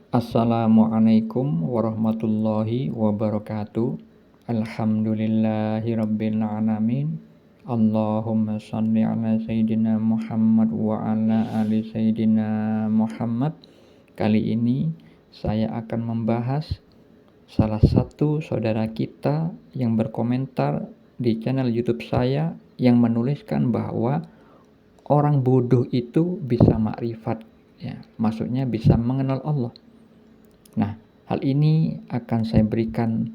Assalamualaikum warahmatullahi wabarakatuh. Alhamdulillahirabbil alamin. Allahumma shalli ala sayyidina Muhammad wa ala ali sayyidina Muhammad. Kali ini saya akan membahas salah satu saudara kita yang berkomentar di channel YouTube saya yang menuliskan bahwa orang bodoh itu bisa makrifat, ya, maksudnya bisa mengenal Allah. Nah, hal ini akan saya berikan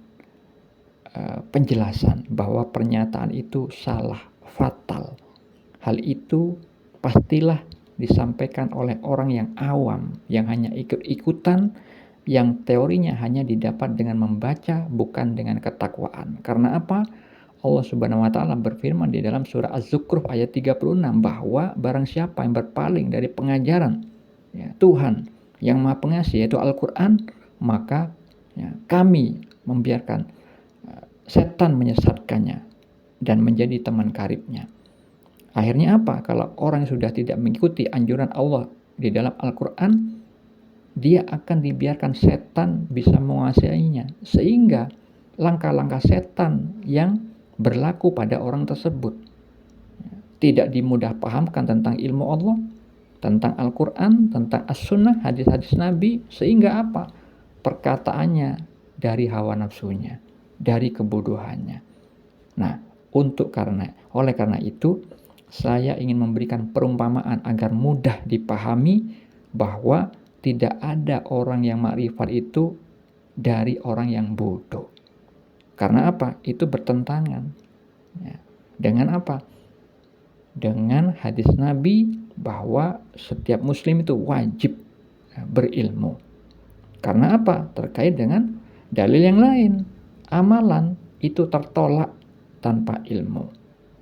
penjelasan bahwa pernyataan itu salah, fatal. Hal itu pastilah disampaikan oleh orang yang awam, yang hanya ikut-ikutan, yang teorinya hanya didapat dengan membaca, bukan dengan ketakwaan. Karena apa? Allah Subhanahu wa Ta'ala berfirman di dalam surah Az-Zukhruf ayat 36 bahwa barang siapa yang berpaling dari pengajaran, ya, Tuhan yang Maha Pengasih, yaitu Al-Quran, maka, ya, kami membiarkan setan menyesatkannya dan menjadi teman karibnya. Akhirnya apa? Kalau orang sudah tidak mengikuti anjuran Allah di dalam Al-Quran, dia akan dibiarkan setan bisa menguasainya, sehingga langkah-langkah setan yang berlaku pada orang tersebut tidak dimudah pahamkan tentang ilmu Allah, tentang Al-Quran, tentang As-Sunnah, hadis-hadis Nabi, sehingga apa? Perkataannya dari hawa nafsunya, dari kebodohannya. Nah, oleh karena itu, saya ingin memberikan perumpamaan agar mudah dipahami bahwa tidak ada orang yang makrifat itu dari orang yang bodoh. Karena apa? Itu bertentangan, ya, dengan apa? Dengan hadis Nabi bahwa setiap muslim itu wajib berilmu. Karena apa? Terkait dengan dalil yang lain. Amalan itu tertolak tanpa ilmu.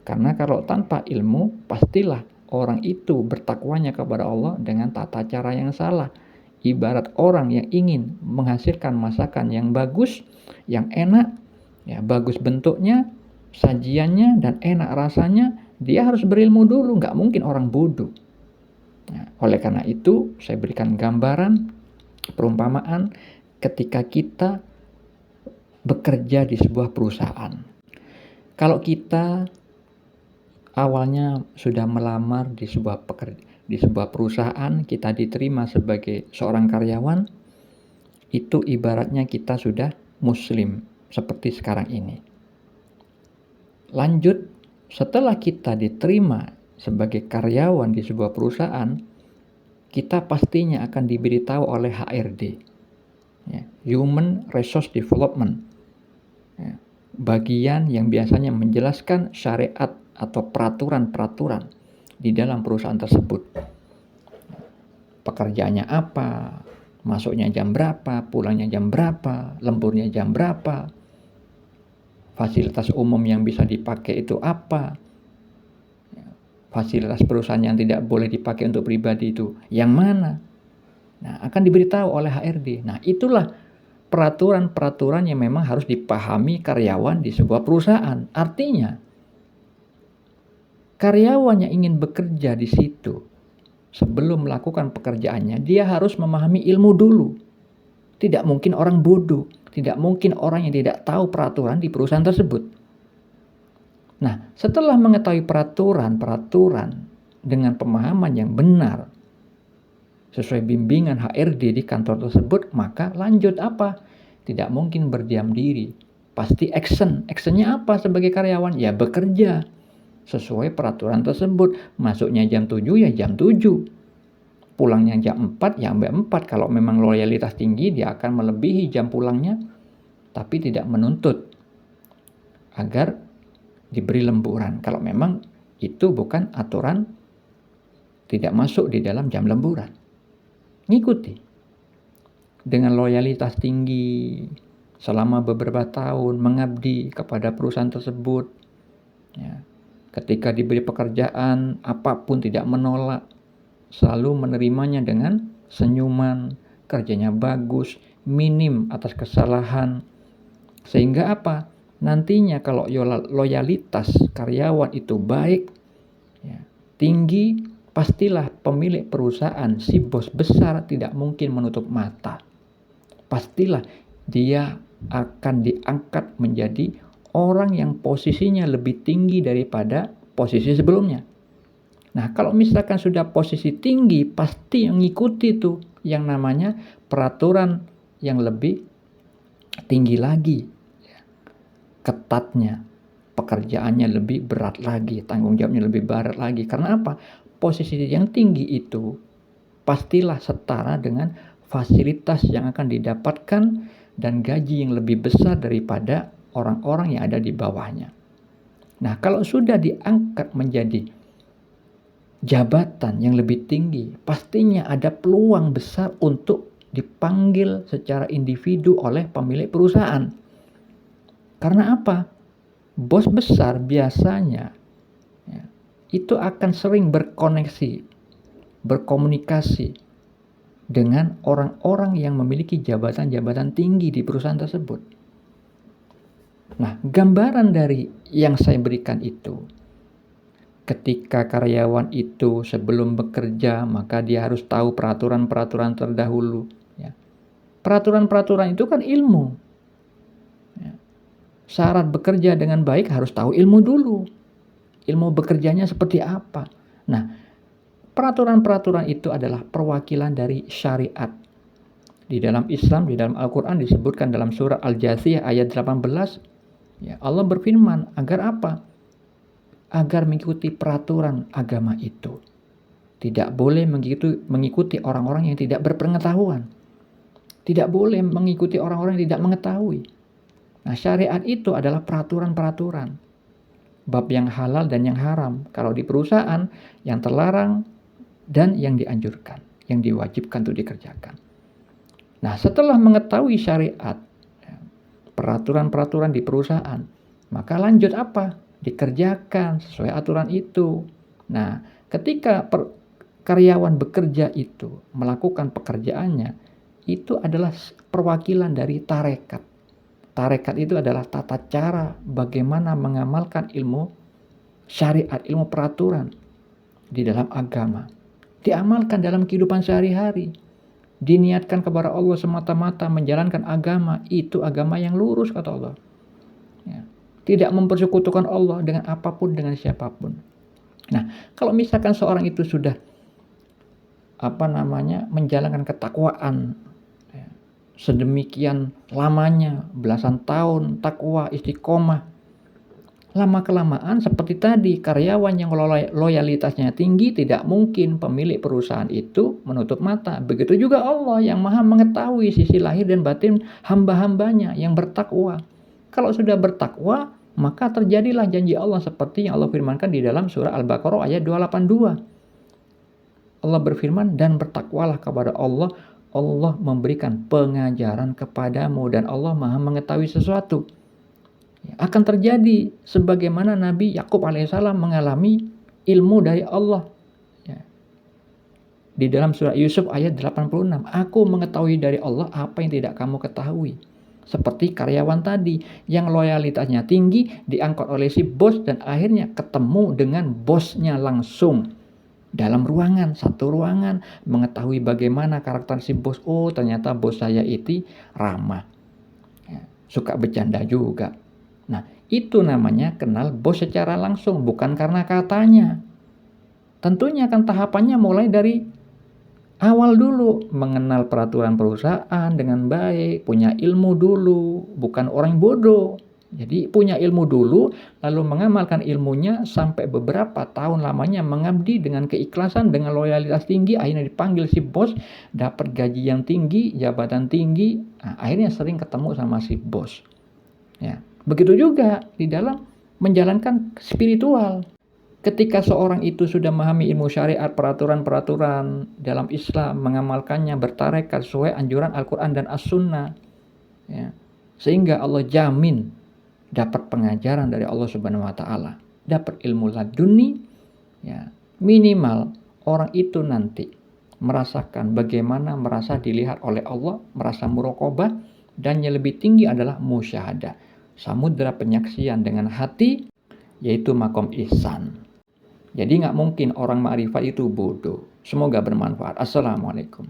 Karena kalau tanpa ilmu, pastilah orang itu bertakwanya kepada Allah dengan tata cara yang salah. Ibarat orang yang ingin menghasilkan masakan yang bagus, yang enak, ya, bagus bentuknya, sajiannya, dan enak rasanya, dia harus berilmu dulu. Nggak mungkin orang bodoh. Nah, oleh karena itu, saya berikan gambaran, perumpamaan ketika kita bekerja di sebuah perusahaan. Kalau kita awalnya sudah melamar di sebuah perusahaan, kita diterima sebagai seorang karyawan, itu ibaratnya kita sudah muslim seperti sekarang ini. Lanjut, setelah kita diterima sebagai karyawan di sebuah perusahaan, kita pastinya akan diberitahu oleh HRD, ya, Human Resource Development, ya, bagian yang biasanya menjelaskan syariat atau peraturan-peraturan di dalam perusahaan tersebut. Pekerjaannya apa, masuknya jam berapa, pulangnya jam berapa, lemburnya jam berapa, fasilitas umum yang bisa dipakai itu apa, fasilitas perusahaan yang tidak boleh dipakai untuk pribadi itu yang mana. Nah, akan diberitahu oleh HRD. Nah, itulah peraturan-peraturan yang memang harus dipahami karyawan di sebuah perusahaan. Artinya, karyawan yang ingin bekerja di situ, sebelum melakukan pekerjaannya, dia harus memahami ilmu dulu. Tidak mungkin orang bodoh, tidak mungkin orang yang tidak tahu peraturan di perusahaan tersebut. Nah, setelah mengetahui peraturan dengan pemahaman yang benar, sesuai bimbingan HRD di kantor tersebut, maka lanjut apa? Tidak mungkin berdiam diri. Pasti action. Actionnya apa sebagai karyawan? Ya bekerja sesuai peraturan tersebut. Masuknya jam 7 ya jam 7. Pulangnya jam 4 ya jam 4. Kalau memang loyalitas tinggi, dia akan melebihi jam pulangnya, tapi tidak menuntut agar diberi lemburan. Kalau memang itu bukan aturan, tidak masuk di dalam jam lemburan. Ngikuti. Dengan loyalitas tinggi, selama beberapa tahun mengabdi kepada perusahaan tersebut. Ya. Ketika diberi pekerjaan, apapun tidak menolak. Selalu menerimanya dengan senyuman, kerjanya bagus, minim atas kesalahan. Sehingga apa? Nantinya kalau loyalitas karyawan itu baik, ya, tinggi, pastilah pemilik perusahaan, si bos besar tidak mungkin menutup mata. pastilah dia akan diangkat menjadi orang yang posisinya lebih tinggi daripada posisi sebelumnya. Nah, kalau misalkan sudah posisi tinggi, pasti mengikuti tuh yang namanya peraturan yang lebih tinggi lagi, ketatnya, pekerjaannya lebih berat lagi, tanggung jawabnya lebih berat lagi. Karena apa? Posisi yang tinggi itu pastilah setara dengan fasilitas yang akan didapatkan dan gaji yang lebih besar daripada orang-orang yang ada di bawahnya. Nah, kalau sudah diangkat menjadi jabatan yang lebih tinggi, pastinya ada peluang besar untuk dipanggil secara individu oleh pemilik perusahaan. Karena apa? Bos besar biasanya itu akan sering berkoneksi, berkomunikasi dengan orang-orang yang memiliki jabatan-jabatan tinggi di perusahaan tersebut. Nah, gambaran dari yang saya berikan itu, ketika karyawan itu sebelum bekerja, maka dia harus tahu peraturan-peraturan terdahulu. Peraturan-peraturan itu kan ilmu. Syarat bekerja dengan baik harus tahu ilmu dulu. Ilmu bekerjanya seperti apa. Nah, peraturan-peraturan itu adalah perwakilan dari syariat. Di dalam Islam, di dalam Al-Quran disebutkan dalam surah Al-Jathiyah ayat 18, Allah berfirman agar apa? Agar mengikuti peraturan agama itu. Tidak boleh mengikuti orang-orang yang tidak berpengetahuan. Tidak boleh mengikuti orang-orang yang tidak mengetahui. Nah, syariat itu adalah peraturan-peraturan. Bab yang halal dan yang haram. Kalau di perusahaan, yang terlarang dan yang dianjurkan, yang diwajibkan untuk dikerjakan. Nah, setelah mengetahui syariat, peraturan-peraturan di perusahaan, maka lanjut apa? Dikerjakan sesuai aturan itu. Nah, ketika karyawan bekerja itu melakukan pekerjaannya, itu adalah perwakilan dari tarekat. Tarekat itu adalah tata cara bagaimana mengamalkan ilmu syariat, ilmu peraturan di dalam agama. Diamalkan dalam kehidupan sehari-hari. Diniatkan kepada Allah semata-mata menjalankan agama. Itu agama yang lurus, kata Allah. Tidak mempersekutukan Allah dengan apapun, dengan siapapun. Nah, kalau misalkan seorang itu sudah menjalankan ketakwaan sedemikian lamanya, belasan tahun takwa, istiqomah, lama-kelamaan seperti tadi, karyawan yang loyalitasnya tinggi, tidak mungkin pemilik perusahaan itu menutup mata. Begitu juga Allah yang maha mengetahui sisi lahir dan batin hamba-hambanya yang bertakwa. Kalau sudah bertakwa, maka terjadilah janji Allah seperti yang Allah firmankan di dalam surah Al-Baqarah ayat 282. Allah berfirman, dan bertakwalah kepada Allah, Allah memberikan pengajaran kepadamu dan Allah maha mengetahui sesuatu. Akan terjadi sebagaimana Nabi Yakub alaihissalam mengalami ilmu dari Allah. Di dalam surah Yusuf ayat 86, aku mengetahui dari Allah apa yang tidak kamu ketahui. Seperti karyawan tadi yang loyalitasnya tinggi, diangkat oleh si bos dan akhirnya ketemu dengan bosnya langsung. Dalam ruangan, satu ruangan, mengetahui bagaimana karakter si bos. Oh, ternyata bos saya itu ramah, suka bercanda juga. Nah, itu namanya kenal bos secara langsung, bukan karena katanya. Tentunya kan tahapannya mulai dari awal dulu, mengenal peraturan perusahaan dengan baik, punya ilmu dulu, bukan orang bodoh. Jadi punya ilmu dulu, lalu mengamalkan ilmunya sampai beberapa tahun lamanya mengabdi dengan keikhlasan, dengan loyalitas tinggi, akhirnya dipanggil si bos, dapat gaji yang tinggi, jabatan tinggi, akhirnya sering ketemu sama si bos. Begitu juga di dalam menjalankan spiritual. Ketika seorang itu sudah memahami ilmu syariat, peraturan-peraturan dalam Islam, mengamalkannya, bertarekat sesuai anjuran Al-Quran dan As-Sunnah, sehingga Allah jamin dapat pengajaran dari Allah Subhanahu wa Ta'ala, dapat ilmu laduni, minimal orang itu nanti merasakan bagaimana merasa dilihat oleh Allah, merasa muraqabah, dan yang lebih tinggi adalah musyahadah, samudra penyaksian dengan hati, yaitu maqam ihsan. Jadi nggak mungkin orang ma'rifat itu bodoh. Semoga bermanfaat. Assalamualaikum.